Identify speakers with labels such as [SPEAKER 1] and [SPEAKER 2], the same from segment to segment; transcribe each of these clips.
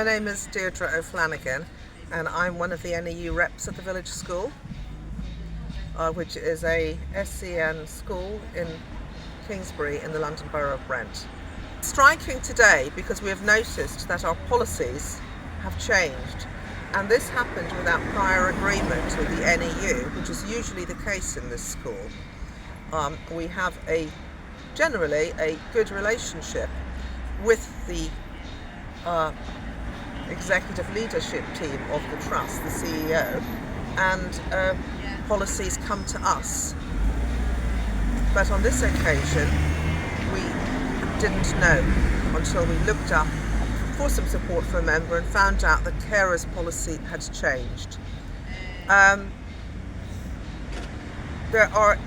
[SPEAKER 1] My name is Deirdre O'Flanagan and I'm one of the NEU reps at the village school, which is a SEN school in Kingsbury in the London Borough of Brent. Striking today because we have noticed that our policies have changed, and this happened without prior agreement with the NEU, which is usually the case in this school. We have generally a good relationship with the executive leadership team of the trust, the CEO, and policies come to us. But on this occasion we didn't know until we looked up for some support for a member and found out that carers policy had changed. There are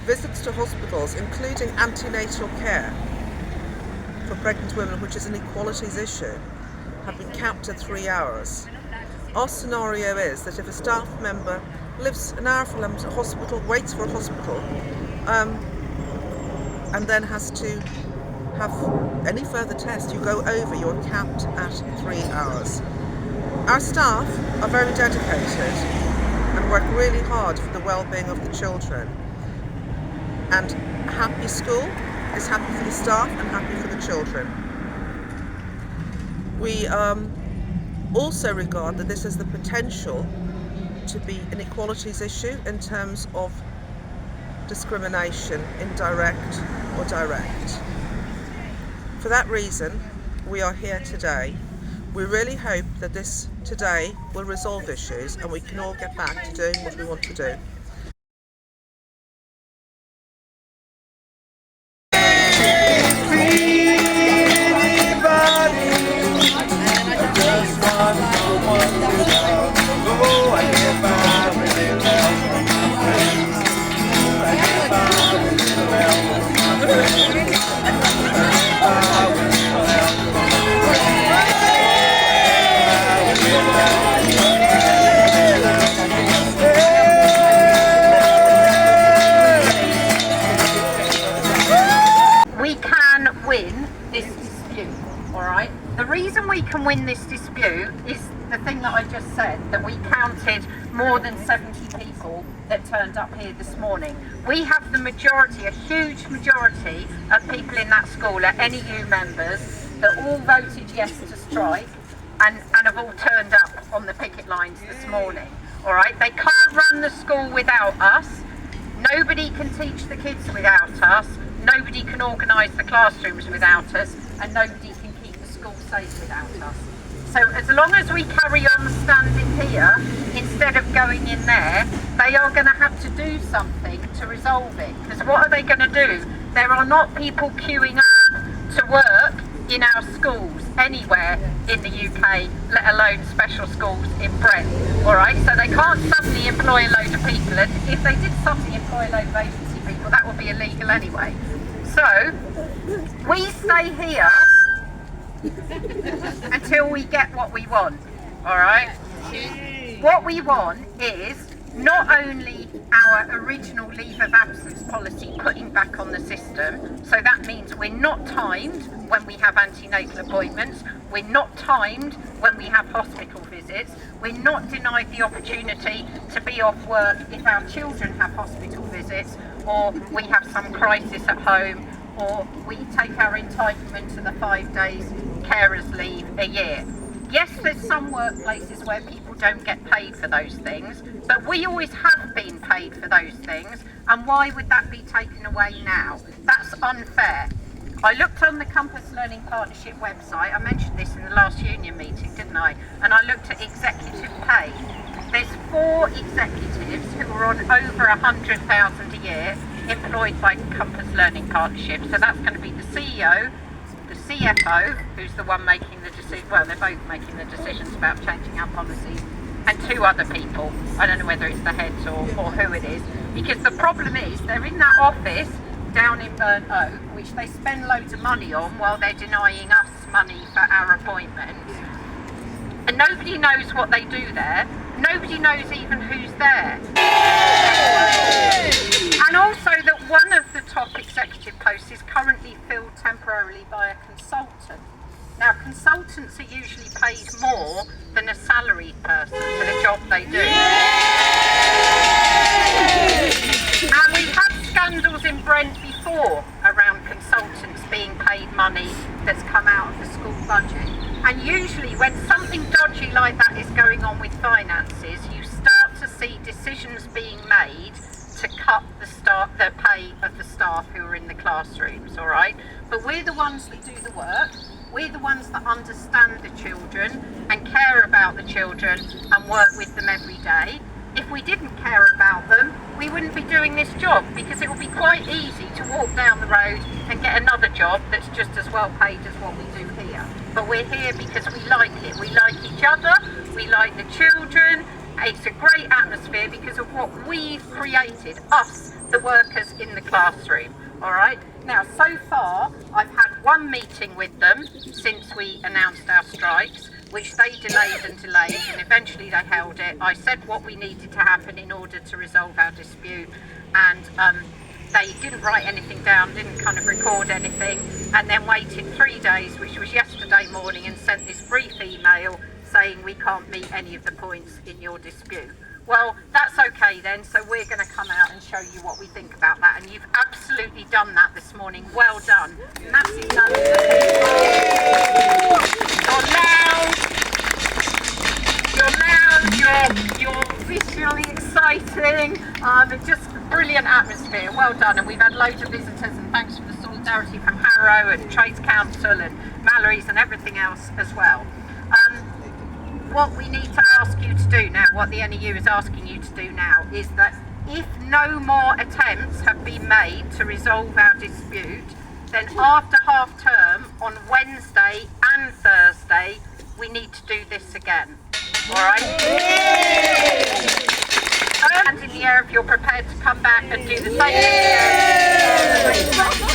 [SPEAKER 1] visits to hospitals, including antenatal care for pregnant women, which is an equalities issue, have been capped at 3 hours. Our scenario is that if a staff member lives an hour from a hospital, waits for a hospital, and then has to have any further test, you go over, you're capped at 3 hours. Our staff are very dedicated and work really hard for the well-being of the children. And a happy school is happy for the staff and happy for the children. We also regard that this has the potential to be an equalities issue in terms of discrimination, indirect or direct. For that reason, we are here today. We really hope that this today will resolve issues and we can all get back to doing what we want to do.
[SPEAKER 2] We can win this dispute, alright? The reason we can win this dispute is the thing that I just said, that we counted more than 70 people that turned up here this morning. We have the majority, a huge majority of people in that school are NEU members that all voted yes to strike and have all turned up on the picket lines this morning, alright? They can't run the school without us. Nobody can teach the kids without us. Nobody can organise the classrooms without us, and nobody can keep the school safe without us. So as long as we carry on standing here instead of going in there, they are going to have to do something to resolve it. Because what are they going to do? There are not people queuing up to work in our schools anywhere in the UK, let alone special schools in Brent. Alright, so they can't suddenly employ a load of people, and if they did suddenly employ a load of agency people, that would be illegal anyway. So we stay here until we get what we want. Alright? What we want is not only our original leave of absence policy putting back on the system, so that means we're not timed when we have antenatal appointments, we're not timed when we have hospital visits, we're not denied the opportunity to be off work if our children have hospital visits, or we have some crisis at home, or we take our entitlement to the 5 days carers leave a year. Yes, there's some workplaces where people don't get paid for those things, but we always have been paid for those things, and why would that be taken away now? That's unfair. I looked on the Compass Learning Partnership website, I mentioned this in the last union meeting, didn't I? And I looked at executive pay. There's 4 executives who are on over 100,000 a year employed by Compass Learning Partnership. So that's going to be the CEO, the CFO, who's the one making the decision, well, they're both making the decisions about changing our policies, and 2 other people. I don't know whether it's the heads or who it is, because the problem is they're in that office down in Burnt Oak, which they spend loads of money on while they're denying us money for our appointments. And nobody knows what they do there. Nobody knows even who's there. And also that one of the top executive posts is currently filled temporarily by a consultant. Now, consultants are usually paid more than a salaried person for the job they do. And we've had scandals in Brent before around consultants being paid money that's come out of the school budget. And usually when something dodgy like that is going on with finances, you start to see decisions being made to cut the pay of the staff who are in the classrooms, all right? But we're the ones that do the work. We're the ones that understand the children and care about the children and work with them every day. If we didn't care about them, we wouldn't be doing this job, because it would be quite easy to walk down the road and get another job that's just as well paid as what we do here. But we're here because we like it. We like each other, we like the children. It's a great atmosphere because of what we've created, us, the workers in the classroom. All right. Now, so far, I've had one meeting with them since we announced our strikes, which they delayed and delayed, and eventually they held it. I said what we needed to happen in order to resolve our dispute, and they didn't write anything down, didn't kind of record anything, and then waited 3 days, which was yesterday morning, and sent this brief email saying we can't meet any of the points in your dispute. Well, that's okay then, so we're going to come out and show you what we think about that, and you've absolutely done that this morning. Well done. Massive thanks to the people. You're visually exciting, it's just a brilliant atmosphere. Well done, and we've had loads of visitors, and thanks for the solidarity from Harrow and Trades Council and Mallory's and everything else as well. What we need to ask you to do now, what the NEU is asking you to do now, is that if no more attempts have been made to resolve our dispute, then after half term, on Wednesday and Thursday, we need to do this again. All right? Hand in the air if you're prepared to come back and do the same thing again.